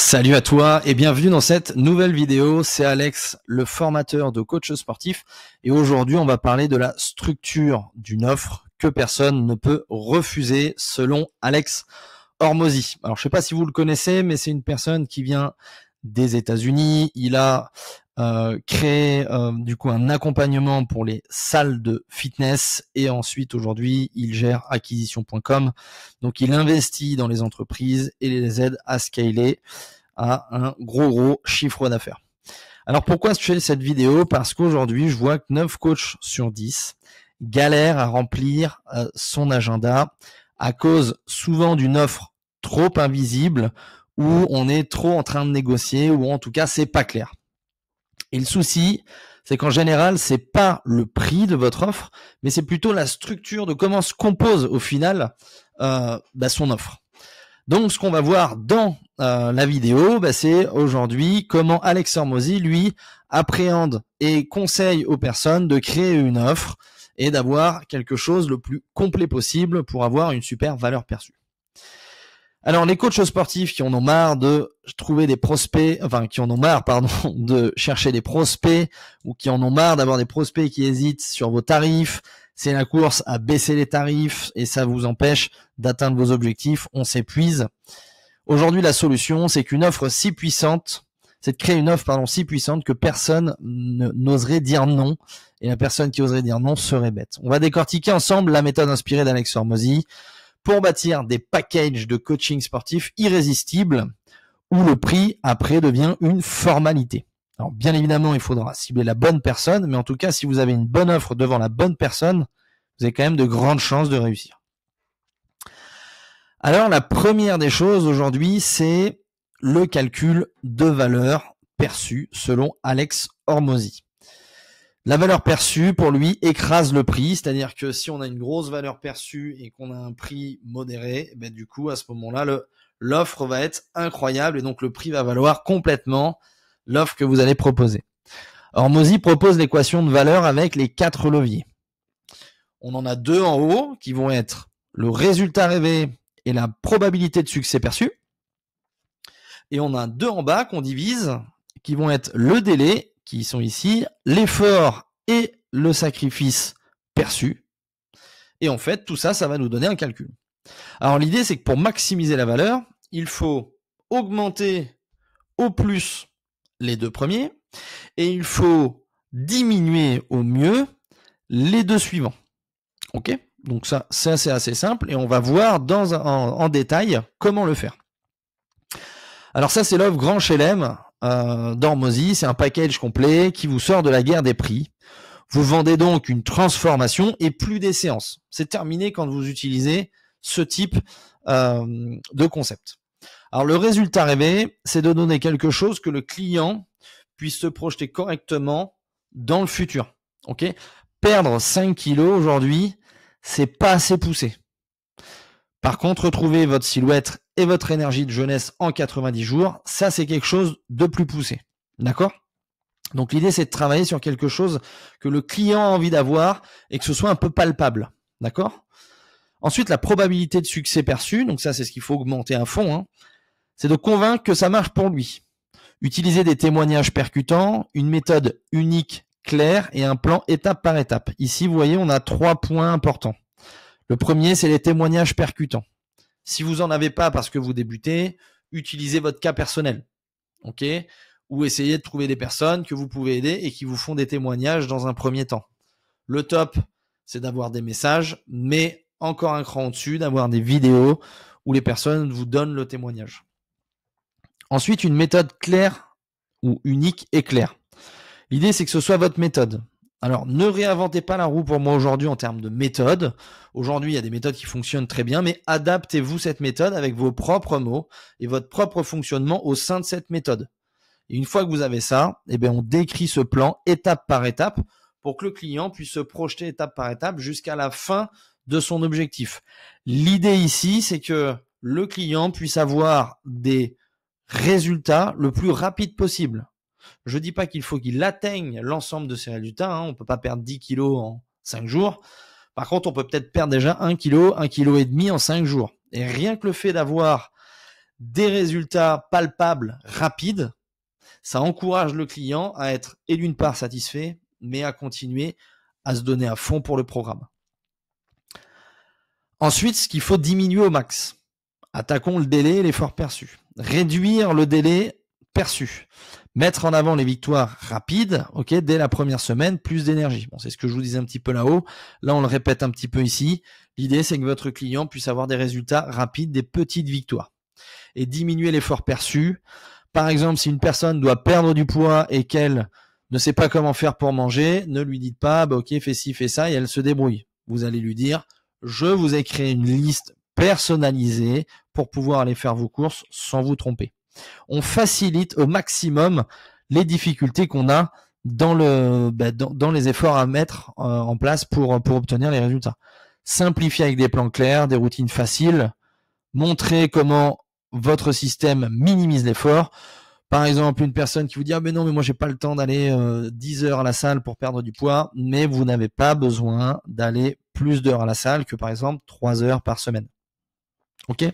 Salut à toi et bienvenue dans cette nouvelle vidéo. C'est Alex, le formateur de coach sportif. Et aujourd'hui, on va parler de la structure d'une offre que personne ne peut refuser selon Alex Hormozi. Alors, je sais pas si vous le connaissez, mais c'est une personne qui vient des États-Unis. Il a créé du coup un accompagnement pour les salles de fitness et ensuite aujourd'hui il gère acquisition.com. Donc il investit dans les entreprises et les aide à scaler à un gros chiffre d'affaires. Alors pourquoi je fais cette vidéo? Parce qu'aujourd'hui je vois que 9 coachs sur 10 galèrent à remplir son agenda à cause souvent d'une offre trop invisible où on est trop en train de négocier ou en tout cas c'est pas clair. Et le souci, c'est qu'en général, c'est pas le prix de votre offre, mais c'est plutôt la structure de comment se compose au final son offre. Donc, ce qu'on va voir dans la vidéo, c'est aujourd'hui comment Alex Hormozi, lui, appréhende et conseille aux personnes de créer une offre et d'avoir quelque chose le plus complet possible pour avoir une super valeur perçue. Alors, les coachs sportifs qui en ont marre de trouver des prospects, de chercher des prospects ou qui en ont marre d'avoir des prospects qui hésitent sur vos tarifs, c'est la course à baisser les tarifs et ça vous empêche d'atteindre vos objectifs, on s'épuise. Aujourd'hui, la solution, c'est qu'une offre si puissante, c'est de créer une offre si puissante que personne n'oserait dire non et la personne qui oserait dire non serait bête. On va décortiquer ensemble la méthode inspirée d'Alex Hormozi pour bâtir des packages de coaching sportif irrésistibles où le prix après devient une formalité. Alors bien évidemment, il faudra cibler la bonne personne, mais en tout cas, si vous avez une bonne offre devant la bonne personne, vous avez quand même de grandes chances de réussir. Alors la première des choses aujourd'hui, c'est le calcul de valeur perçue selon Alex Hormozi. La valeur perçue, pour lui, écrase le prix, c'est-à-dire que si on a une grosse valeur perçue et qu'on a un prix modéré, du coup, à ce moment-là, l'offre va être incroyable et donc le prix va valoir complètement l'offre que vous allez proposer. Hormozi propose l'équation de valeur avec les 4 leviers. On en a 2 en haut qui vont être le résultat rêvé et la probabilité de succès perçu. Et on a 2 en bas qu'on divise qui vont être le délai, qui sont ici, l'effort et le sacrifice perçu. Et en fait, tout ça, ça va nous donner un calcul. Alors l'idée, c'est que pour maximiser la valeur, il faut augmenter au plus les 2 premiers et il faut diminuer au mieux les 2 suivants. Ok ? Donc ça, c'est assez simple et on va voir en détail comment le faire. Alors ça, c'est l'offre Grand Chelem d'Hormozi. C'est un package complet qui vous sort de la guerre des prix. Vous vendez donc une transformation et plus des séances. C'est terminé quand vous utilisez ce type de concept. Alors le résultat rêvé, c'est de donner quelque chose que le client puisse se projeter correctement dans le futur. Ok ? Perdre 5 kilos aujourd'hui, c'est pas assez poussé. Par contre, retrouver votre silhouette et votre énergie de jeunesse en 90 jours, ça c'est quelque chose de plus poussé. D'accord ? Donc l'idée c'est de travailler sur quelque chose que le client a envie d'avoir et que ce soit un peu palpable. D'accord ? Ensuite, la probabilité de succès perçue, donc ça c'est ce qu'il faut augmenter à fond, c'est de convaincre que ça marche pour lui. Utiliser des témoignages percutants, une méthode unique, claire et un plan étape par étape. Ici, vous voyez, on a 3 points importants. Le premier, c'est les témoignages percutants. Si vous n'en avez pas parce que vous débutez, utilisez votre cas personnel. Ok ? Ou essayez de trouver des personnes que vous pouvez aider et qui vous font des témoignages dans un premier temps. Le top, c'est d'avoir des messages, mais encore un cran au-dessus, d'avoir des vidéos où les personnes vous donnent le témoignage. Ensuite, une méthode claire ou unique et claire. L'idée, c'est que ce soit votre méthode. Alors, ne réinventez pas la roue pour moi aujourd'hui en termes de méthode. Aujourd'hui, il y a des méthodes qui fonctionnent très bien, mais adaptez-vous cette méthode avec vos propres mots et votre propre fonctionnement au sein de cette méthode. Et une fois que vous avez ça, on décrit ce plan étape par étape pour que le client puisse se projeter étape par étape jusqu'à la fin de son objectif. L'idée ici, c'est que le client puisse avoir des résultats le plus rapide possible. Je dis pas qu'il faut qu'il atteigne l'ensemble de ces résultats. On peut pas perdre 10 kilos en 5 jours. Par contre, on peut peut-être perdre déjà 1 kilo, 1,5 kg en 5 jours. Et rien que le fait d'avoir des résultats palpables, rapides, ça encourage le client à être, et d'une part, satisfait, mais à continuer à se donner à fond pour le programme. Ensuite, ce qu'il faut diminuer au max. Attaquons le délai et l'effort perçu. Réduire le délai perçu. Mettre en avant les victoires rapides, ok, dès la première semaine, plus d'énergie. Bon, c'est ce que je vous disais un petit peu là-haut. Là, on le répète un petit peu ici. L'idée, c'est que votre client puisse avoir des résultats rapides, des petites victoires. Et diminuer l'effort perçu. Par exemple, si une personne doit perdre du poids et qu'elle ne sait pas comment faire pour manger, ne lui dites pas, bah, ok, fais ci, fais ça, et elle se débrouille. Vous allez lui dire, je vous ai créé une liste personnalisée pour pouvoir aller faire vos courses sans vous tromper. On facilite au maximum les difficultés qu'on a dans les efforts à mettre en place pour obtenir les résultats. Simplifier avec des plans clairs, des routines faciles, montrer comment votre système minimise l'effort. Par exemple, une personne qui vous dit « Ah mais non, mais moi j'ai pas le temps d'aller 10 heures à la salle pour perdre du poids », mais vous n'avez pas besoin d'aller plus d'heures à la salle que par exemple 3 heures par semaine. Ok ?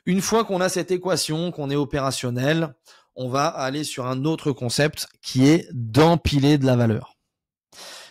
Une fois qu'on a cette équation, qu'on est opérationnel, on va aller sur un autre concept qui est d'empiler de la valeur.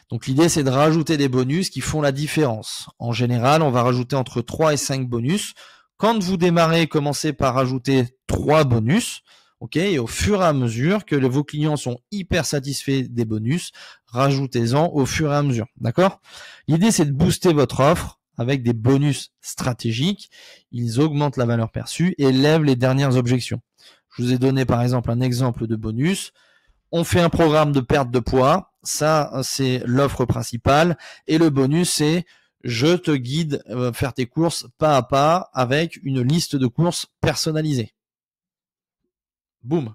Donc l'idée, c'est de rajouter des bonus qui font la différence. En général, on va rajouter entre 3 et 5 bonus. Quand vous démarrez, commencez par rajouter 3 bonus. Ok, et au fur et à mesure que vos clients sont hyper satisfaits des bonus, rajoutez-en au fur et à mesure. D'accord ? L'idée, c'est de booster votre offre avec des bonus stratégiques. Ils augmentent la valeur perçue et lèvent les dernières objections. Je vous ai donné par exemple un exemple de bonus. On fait un programme de perte de poids. Ça, c'est l'offre principale. Et le bonus, c'est je te guide faire tes courses pas à pas avec une liste de courses personnalisée. Boum.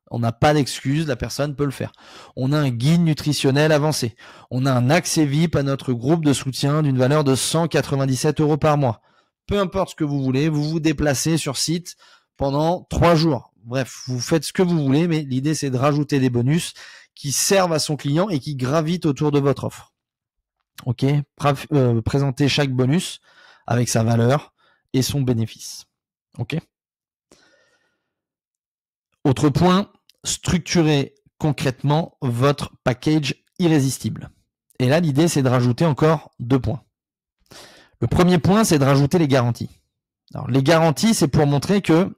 On n'a pas d'excuse, la personne peut le faire. On a un guide nutritionnel avancé. On a un accès VIP à notre groupe de soutien d'une valeur de 197 € par mois. Peu importe ce que vous voulez, vous vous déplacez sur site pendant 3 jours. Bref, vous faites ce que vous voulez, mais l'idée c'est de rajouter des bonus qui servent à son client et qui gravitent autour de votre offre. Ok, présentez chaque bonus avec sa valeur et son bénéfice. Ok. Autre point, structurez concrètement votre package irrésistible. Et là, l'idée, c'est de rajouter encore 2 points. Le premier point, c'est de rajouter les garanties. Alors, les garanties, c'est pour montrer que,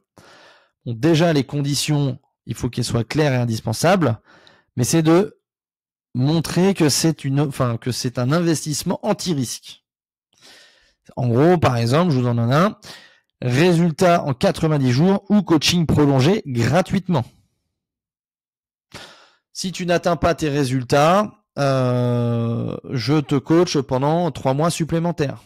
bon, déjà, les conditions, il faut qu'elles soient claires et indispensables, mais c'est de montrer que c'est un investissement anti-risque. En gros, par exemple, je vous en donne un. Résultat en 90 jours ou coaching prolongé gratuitement. Si tu n'atteins pas tes résultats, je te coach pendant 3 mois supplémentaires.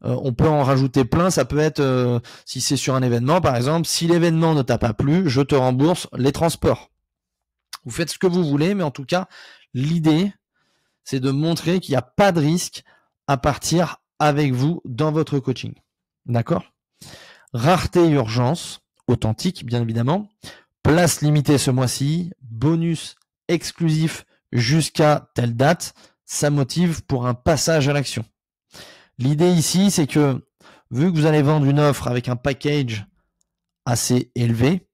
On peut en rajouter plein. Ça peut être, si c'est sur un événement, par exemple, si l'événement ne t'a pas plu, je te rembourse les transports. Vous faites ce que vous voulez, mais en tout cas, l'idée, c'est de montrer qu'il n'y a pas de risque à partir avec vous dans votre coaching. D'accord ? Rareté et urgence, authentique bien évidemment, place limitée ce mois-ci, bonus exclusif jusqu'à telle date, ça motive pour un passage à l'action. L'idée ici, c'est que vu que vous allez vendre une offre avec un package assez élevé,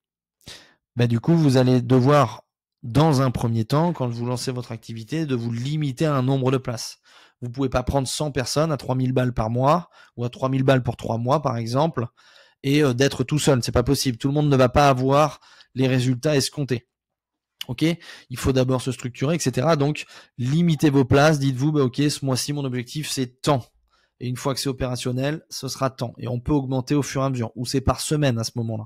du coup, vous allez devoir, dans un premier temps, quand vous lancez votre activité, de vous limiter à un nombre de places. Vous ne pouvez pas prendre 100 personnes à 3000 balles par mois ou à 3000 balles pour 3 mois, par exemple, et d'être tout seul. C'est pas possible. Tout le monde ne va pas avoir les résultats escomptés. Ok, il faut d'abord se structurer, etc. Donc, limitez vos places. Dites-vous, ok, ce mois-ci, mon objectif, c'est tant. Et une fois que c'est opérationnel, ce sera tant. Et on peut augmenter au fur et à mesure. Ou c'est par semaine à ce moment-là.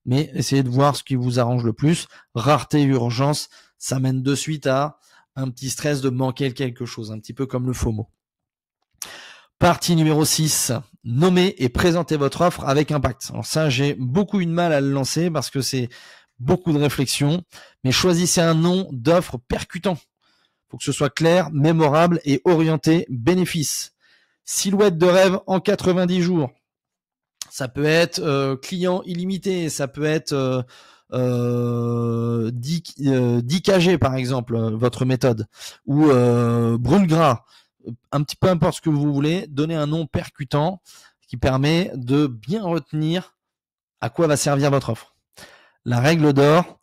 Mais essayez de voir ce qui vous arrange le plus. Rareté et urgence, ça mène de suite à un petit stress de manquer quelque chose. Un petit peu comme le FOMO. Partie numéro 6, nommez et présentez votre offre avec impact. Alors ça, j'ai beaucoup eu de mal à le lancer parce que c'est beaucoup de réflexion, mais choisissez un nom d'offre percutant. Il faut que ce soit clair, mémorable et orienté bénéfice. Silhouette de rêve en 90 jours. Ça peut être client illimité, ça peut être 10 kg par exemple, votre méthode, ou brûle gras. Un petit peu importe ce que vous voulez, donnez un nom percutant qui permet de bien retenir À quoi va servir votre offre? La règle d'or,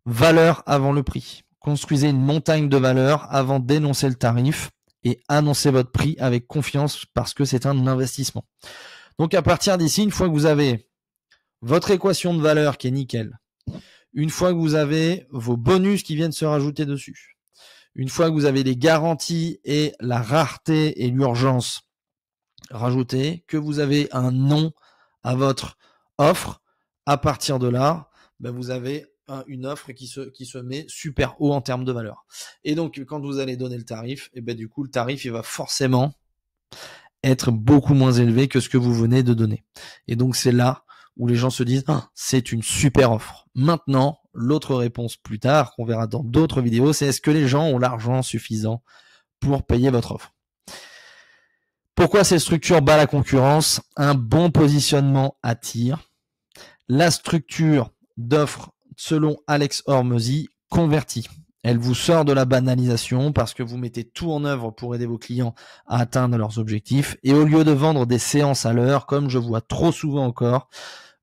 valeur avant le prix. Construisez une montagne de valeur avant d'énoncer le tarif et annoncez votre prix avec confiance parce que c'est un investissement. Donc à partir d'ici, une fois que vous avez votre équation de valeur qui est nickel, une fois que vous avez vos bonus qui viennent se rajouter dessus, une fois que vous avez les garanties et la rareté et l'urgence rajoutées, que vous avez un nom à votre offre, à partir de là, vous avez une offre qui se met super haut en termes de valeur. Et donc, quand vous allez donner le tarif, du coup, le tarif, il va forcément être beaucoup moins élevé que ce que vous venez de donner. Et donc, c'est là où les gens se disent « c'est une super offre ». Maintenant, l'autre réponse plus tard, qu'on verra dans d'autres vidéos, c'est est-ce que les gens ont l'argent suffisant pour payer votre offre? Pourquoi cette structure bat la concurrence? Un bon positionnement attire. La structure d'offre, selon Alex Hormozi, convertit. Elle vous sort de la banalisation parce que vous mettez tout en œuvre pour aider vos clients à atteindre leurs objectifs. Et au lieu de vendre des séances à l'heure, comme je vois trop souvent encore,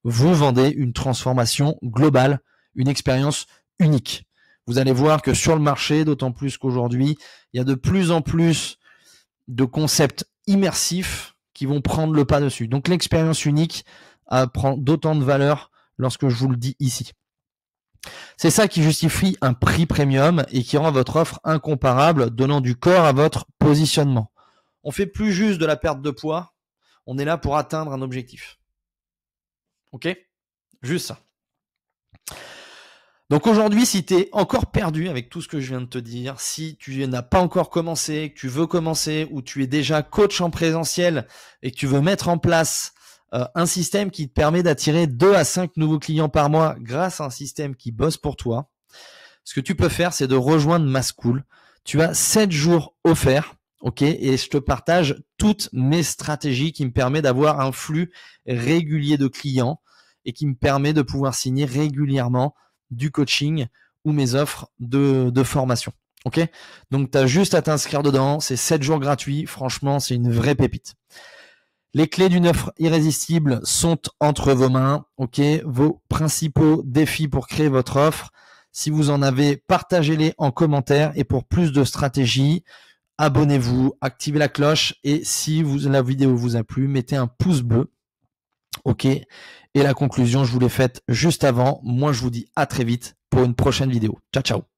vous vendez une transformation globale, une expérience unique. Vous allez voir que sur le marché, d'autant plus qu'aujourd'hui, il y a de plus en plus de concepts immersifs qui vont prendre le pas dessus. Donc l'expérience unique prend d'autant de valeur lorsque je vous le dis ici. C'est ça qui justifie un prix premium et qui rend votre offre incomparable, donnant du corps à votre positionnement. On fait plus juste de la perte de poids, on est là pour atteindre un objectif. Ok? Juste ça. Donc aujourd'hui, si tu es encore perdu avec tout ce que je viens de te dire, si tu n'as pas encore commencé, que tu veux commencer, ou tu es déjà coach en présentiel et que tu veux mettre en place un système qui te permet d'attirer 2 à 5 nouveaux clients par mois grâce à un système qui bosse pour toi, ce que tu peux faire, c'est de rejoindre ma school. Tu as 7 jours offerts, ok, et je te partage toutes mes stratégies qui me permettent d'avoir un flux régulier de clients et qui me permet de pouvoir signer régulièrement du coaching ou mes offres de formation. Ok? Donc, tu as juste à t'inscrire dedans. C'est 7 jours gratuits. Franchement, c'est une vraie pépite. Les clés d'une offre irrésistible sont entre vos mains. Ok? Vos principaux défis pour créer votre offre. Si vous en avez, partagez-les en commentaire. Et pour plus de stratégies, abonnez-vous, activez la cloche. Et si la vidéo vous a plu, mettez un pouce bleu. Ok, et la conclusion, je vous l'ai faite juste avant. Moi, je vous dis à très vite pour une prochaine vidéo. Ciao, ciao.